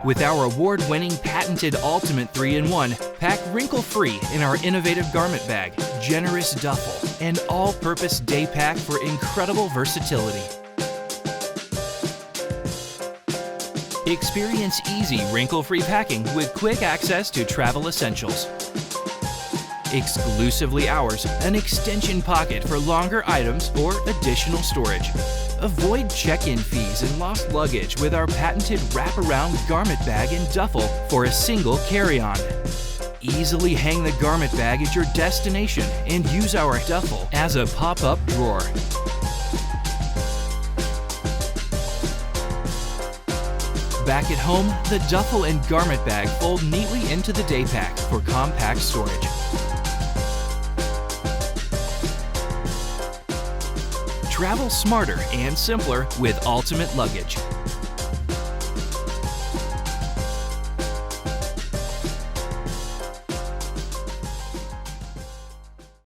With our award-winning patented Alltimate 3-in-1, pack wrinkle-free in our innovative garment bag, generous duffel, and all-purpose day pack for incredible versatility. Experience easy wrinkle-free packing with quick access to travel essentials. Exclusively ours, an extension pocket for longer items or additional storage. Avoid check-in fees and lost luggage with our patented wraparound garment bag and duffel for a single carry-on. Easily hang the garment bag at your destination and use our duffel as a pop-up drawer. Back at home, the duffel and garment bag fold neatly into the day pack for compact storage. Travel smarter and simpler with Alltimate Luggage.